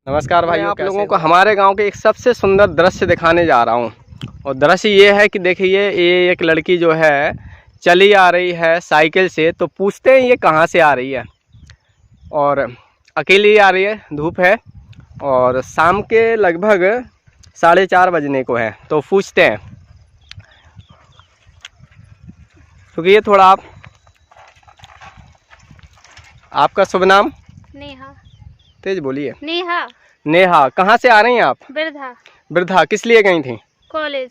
नमस्कार भाई, आप लोगों को हमारे गांव के एक सबसे सुंदर दृश्य दिखाने जा रहा हूं। और दृश्य ये है कि देखिए, ये एक लड़की जो है चली आ रही है साइकिल से। तो पूछते हैं ये कहां से आ रही है, और अकेली आ रही है, धूप है और शाम के लगभग 4:30 बजने को है। तो पूछते हैं, क्योंकि ये थोड़ा आपका शुभ नाम? नेहा। तेज बोलिए। नेहा। नेहा, कहाँ से आ रही हैं आप? बिरधा। बिरधा। किस लिए गई थी? कॉलेज।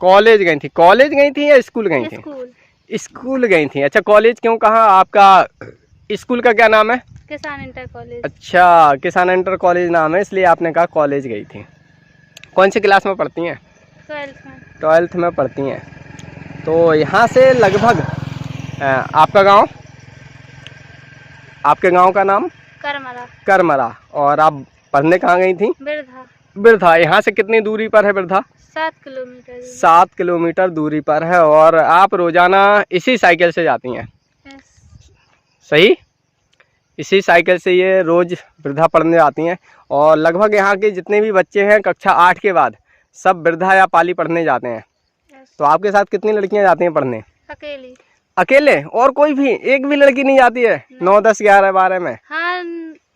कॉलेज गई थी? कॉलेज गई थी या स्कूल गई थी? स्कूल। स्कूल गई थी। अच्छा, कॉलेज क्यों? कहाँ आपका स्कूल का क्या नाम है? किसान इंटर कॉलेज। अच्छा, किसान इंटर कॉलेज नाम है, इसलिए आपने कहा कॉलेज गई थी। कौन सी क्लास में पढ़ती हैं? 12th में। 12th में पढ़ती हैं। तो यहाँ से लगभग आपका गांव, आपके गांव का नाम? करमरा। करमरा। और आप पढ़ने कहाँ गई थी? बिरधा। बिरधा। यहाँ से कितनी दूरी पर है बिरधा? 7 किलोमीटर। 7 किलोमीटर दूरी पर है। और आप रोजाना इसी साइकिल से जाती हैं? सही, इसी साइकिल से ये रोज बिरधा पढ़ने जाती हैं। और लगभग यहाँ के जितने भी बच्चे हैं कक्षा 8 के बाद सब बिरधा या पाली पढ़ने जाते हैं। तो आपके साथ कितनी लड़कियाँ जाती हैं पढ़ने? अकेली। अकेले? और कोई भी एक भी लड़की नहीं जाती है? 9, 10, 11, 12 में? हाँ,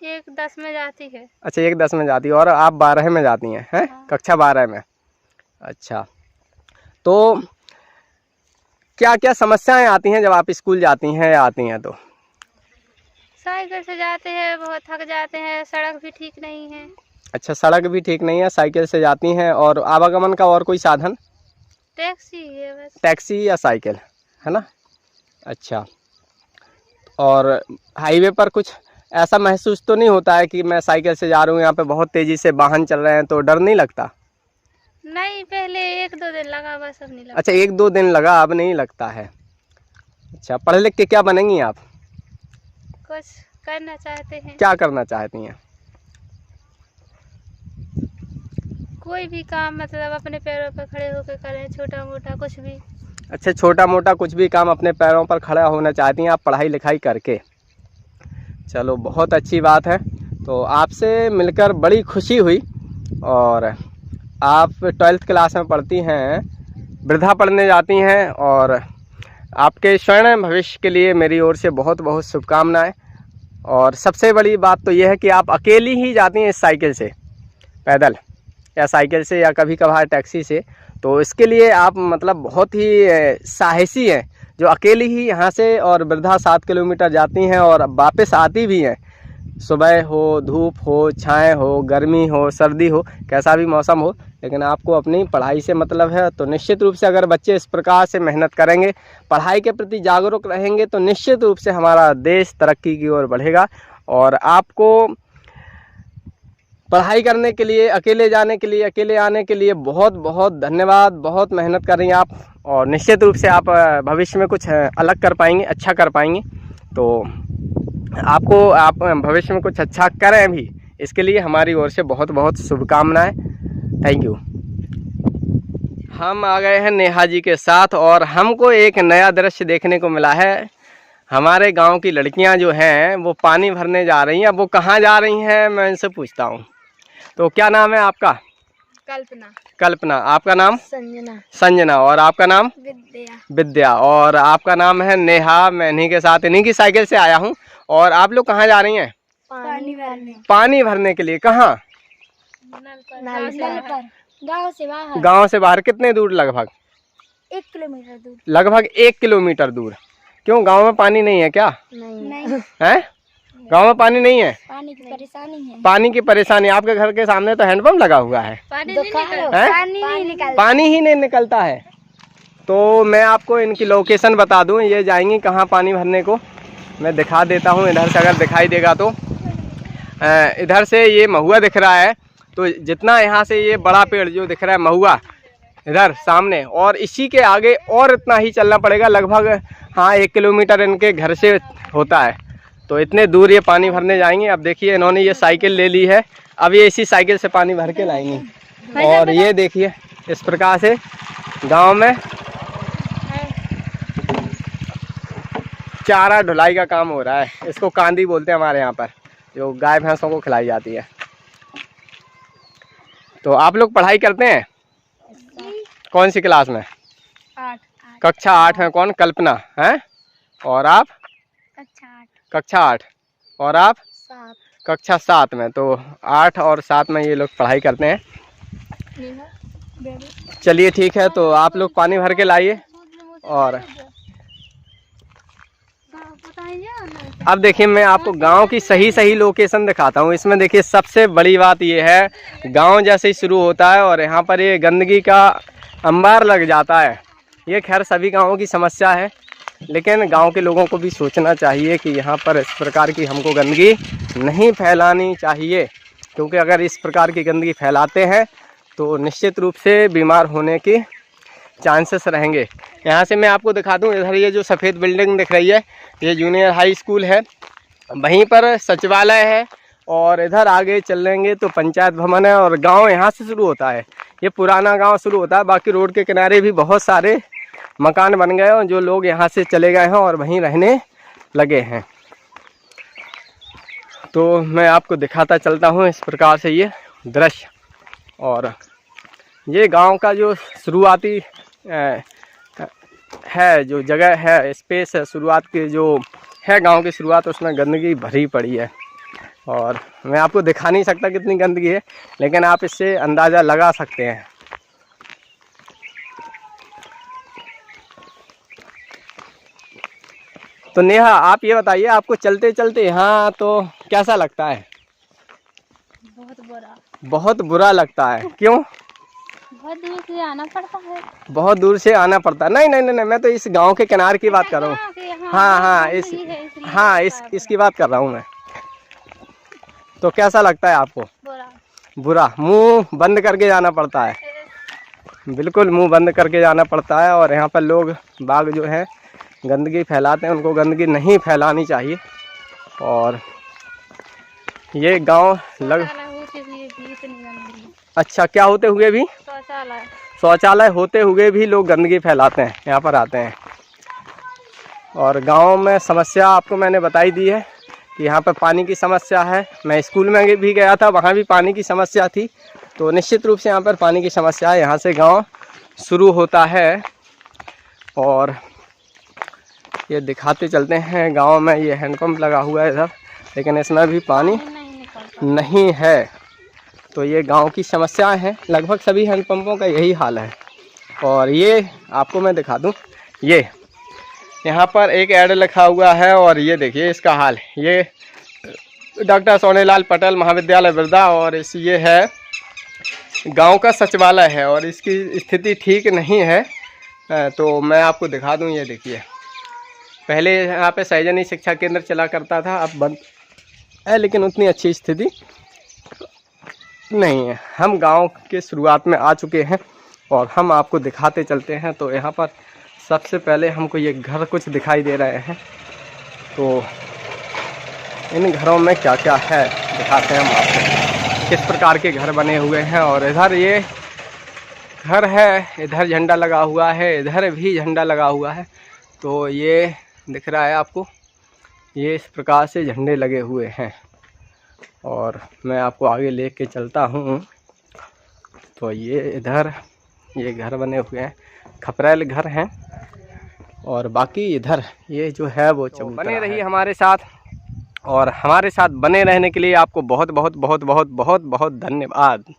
1-10 में जाती है। अच्छा, 1-10 में जाती है। और आप 12 में जाती हैं? हैं? हाँ। कक्षा 12 में। अच्छा, तो क्या क्या समस्याएं आती हैं जब आप स्कूल जाती हैं या आती हैं? तो साइकिल से जाते हैं, बहुत थक जाते हैं, सड़क भी ठीक नहीं है। अच्छा, सड़क भी ठीक नहीं है, साइकिल से जाती हैं। और आवागमन का और कोई साधन? टैक्सी है बस। टैक्सी या साइकिल, है ना? अच्छा, और हाईवे पर कुछ ऐसा महसूस तो नहीं होता है कि मैं साइकिल से जा रहा हूँ, यहाँ पे बहुत तेज़ी से वाहन चल रहे हैं, तो डर नहीं लगता? नहीं, पहले 1-2 दिन लगा, बस अब नहीं लगा। अच्छा, 1-2 दिन लगा, अब नहीं लगता है। अच्छा, पढ़ लिख के क्या बनेंगी आप? कुछ करना चाहते हैं। क्या करना चाहती हैं? कोई भी काम, मतलब अपने पैरों पर खड़े होकर करें, छोटा मोटा कुछ भी। अच्छा, छोटा मोटा कुछ भी काम अपने पैरों पर खड़ा होना चाहती हैं आप, पढ़ाई लिखाई करके। चलो, बहुत अच्छी बात है। तो आपसे मिलकर बड़ी खुशी हुई। और आप 12th क्लास में पढ़ती हैं, बिरधा पढ़ने जाती हैं, और आपके स्वर्ण भविष्य के लिए मेरी ओर से बहुत बहुत शुभकामनाएं। और सबसे बड़ी बात तो यह है कि आप अकेली ही जाती हैं इस साइकिल से, पैदल या साइकिल से या कभी कभार टैक्सी से। तो इसके लिए आप मतलब बहुत ही साहसी हैं, जो अकेली ही यहाँ से और बिरधा 7 किलोमीटर जाती हैं और वापस आती भी हैं। सुबह हो, धूप हो, छाएँ हो, गर्मी हो, सर्दी हो, कैसा भी मौसम हो, लेकिन आपको अपनी पढ़ाई से मतलब है। तो निश्चित रूप से अगर बच्चे इस प्रकार से मेहनत करेंगे, पढ़ाई के प्रति जागरूक रहेंगे, तो निश्चित रूप से हमारा देश तरक्की की ओर बढ़ेगा। और आपको पढ़ाई करने के लिए, अकेले जाने के लिए, अकेले आने के लिए बहुत बहुत धन्यवाद। बहुत मेहनत कर रही हैं आप, और निश्चित रूप से आप भविष्य में कुछ अलग कर पाएंगे, अच्छा कर पाएंगे। तो आपको, आप भविष्य में कुछ अच्छा करें भी, इसके लिए हमारी ओर से बहुत बहुत शुभकामनाएं। Thank you. हम आ गए हैं नेहा जी के साथ, और हमको एक नया दृश्य देखने को मिला है। हमारे गांव की लड़कियां जो हैं वो पानी भरने जा रही हैं। अब वो कहाँ जा रही हैं, मैं इनसे पूछता हूँ। तो क्या नाम है आपका? कल्पना। कल्पना। आपका नाम? संजना। संजना। और आपका नाम? विद्या। विद्या। और आपका नाम है नेहा। मैं इन्हीं के साथ, इन्हीं की साइकिल से आया हूँ। और आप लोग कहाँ जा रही हैं? पानी भरने। पानी भरने के लिए। कहाँ? गाँव से बाहर। गांव से बाहर। कितने दूर? लगभग 1 किलोमीटर दूर। लगभग 1 किलोमीटर दूर। क्यों, गांव में पानी नहीं है क्या? नहीं है? गांव में पानी नहीं है? पानी की परेशानी है। पानी की परेशानी। आपके घर के सामने तो हैंडपंप लगा हुआ है। पानी नहीं निकलता। पानी ही नहीं निकलता है। तो मैं आपको इनकी लोकेशन बता दूं, ये जाएंगी कहाँ पानी भरने को, मैं दिखा देता हूँ। इधर से अगर दिखाई देगा तो इधर से ये महुआ दिख रहा है। तो जितना यहाँ से ये बड़ा पेड़ जो दिख रहा है महुआ इधर सामने, और इसी के आगे और इतना ही चलना पड़ेगा, लगभग 1 किलोमीटर इनके घर से होता है। तो इतने दूर ये पानी भरने जाएंगे। अब देखिए, इन्होंने ये साइकिल ले ली है, अब ये इसी साइकिल से पानी भर के लाएंगी। और ये देखिए, इस प्रकार से गांव में चारा ढुलाई का काम हो रहा है। इसको कांदी बोलते हैं हमारे यहाँ पर, जो गाय भैंसों को खिलाई जाती है। तो आप लोग पढ़ाई करते हैं? कौन सी क्लास में? 8। कक्षा 8 में। कौन? कल्पना है। और आप? कक्षा 8। और आप? 7। कक्षा 7 में। तो 8 और 7 में ये लोग पढ़ाई करते हैं। चलिए ठीक है, तो आप लोग पानी भर के लाइए। और अब देखिए, मैं आपको गांव की सही लोकेशन दिखाता हूँ। इसमें देखिए, सबसे बड़ी बात ये है, गांव जैसे ही शुरू होता है और यहाँ पर ये गंदगी का अंबार लग जाता है। ये खैर सभी गांवों की समस्या है, लेकिन गांव के लोगों को भी सोचना चाहिए कि यहाँ पर इस प्रकार की हमको गंदगी नहीं फैलानी चाहिए, क्योंकि अगर इस प्रकार की गंदगी फैलाते हैं तो निश्चित रूप से बीमार होने की चांसेस रहेंगे। यहाँ से मैं आपको दिखा दूँ, इधर ये जो सफ़ेद बिल्डिंग दिख रही है, ये जूनियर हाई स्कूल है, वहीं पर सचिवालय है, और इधर आगे चलेंगे तो पंचायत भवन है, और गांव यहाँ से शुरू होता है। ये पुराना गांव शुरू होता है। बाकी रोड के किनारे भी बहुत सारे मकान बन गए और जो लोग यहाँ से चले गए हैं और वहीं रहने लगे हैं। तो मैं आपको दिखाता चलता हूँ इस प्रकार से ये दृश्य। और ये गांव का जो शुरुआती है, जो जगह है, स्पेस है, शुरुआत की जो है गांव की शुरुआत, उसमें गंदगी भरी पड़ी है। और मैं आपको दिखा नहीं सकता कितनी गंदगी है, लेकिन आप इससे अंदाज़ा लगा सकते हैं। तो नेहा, आप ये बताइए, आपको चलते चलते यहाँ तो कैसा लगता है? बहुत बुरा। बहुत बुरा लगता है। क्यों? बहुत दूर से आना पड़ता है। बहुत दूर से आना पड़ता है? नहीं, मैं तो इस गांव के किनारे की बात कर रहा हूँ। हाँ, इसकी बात कर रहा हूँ मैं। तो कैसा लगता है आपको? बुरा। मुंह बंद करके जाना पड़ता है। बिल्कुल मुंह बंद करके जाना पड़ता है। और यहाँ पर लोग बाग जो है गंदगी फैलाते हैं, उनको गंदगी नहीं फैलानी चाहिए। और ये गांव अच्छा, क्या होते हुए भी? शौचालय होते हुए भी लोग गंदगी फैलाते हैं, यहाँ पर आते हैं। और गांव में समस्या आपको मैंने बताई दी है कि यहाँ पर पानी की समस्या है। मैं स्कूल में भी गया था, वहाँ भी पानी की समस्या थी। तो निश्चित रूप से यहाँ पर पानी की समस्या है। यहाँ से गांव शुरू होता है। और ये दिखाते चलते हैं, गांव में ये हैंडपम्प लगा हुआ है इधर, लेकिन इसमें भी पानी नहीं है। तो ये गांव की समस्याएं हैं। लगभग सभी हैंडपम्पों का यही हाल है। और ये आपको मैं दिखा दूं, ये यहाँ पर एक ऐड लिखा हुआ है, और ये देखिए इसका हाल। ये डॉक्टर सोनेलाल पटेल महाविद्यालय बिरदा, और ये है गांव का सचिवालय है, और इसकी स्थिति ठीक नहीं है। तो मैं आपको दिखा दूं, ये देखिए, पहले यहाँ पे सहजनी शिक्षा केंद्र चला करता था, अब बंद है, लेकिन उतनी अच्छी स्थिति नहीं है। हम गांव के शुरुआत में आ चुके हैं और हम आपको दिखाते चलते हैं। तो यहाँ पर सबसे पहले हमको ये घर कुछ दिखाई दे रहे हैं। तो इन घरों में क्या क्या है दिखाते हैं हम आपको, किस प्रकार के घर बने हुए हैं। और इधर ये घर है, इधर झंडा लगा हुआ है, इधर भी झंडा लगा हुआ है। तो ये दिख रहा है आपको, ये इस प्रकार से झंडे लगे हुए हैं। और मैं आपको आगे लेके चलता हूँ। तो ये इधर ये घर बने हुए हैं, खपरेल घर हैं। और बाकी इधर ये जो है वो चबूतरा है। बने रहिए हमारे साथ, और हमारे साथ बने रहने के लिए आपको बहुत बहुत बहुत बहुत बहुत बहुत धन्यवाद।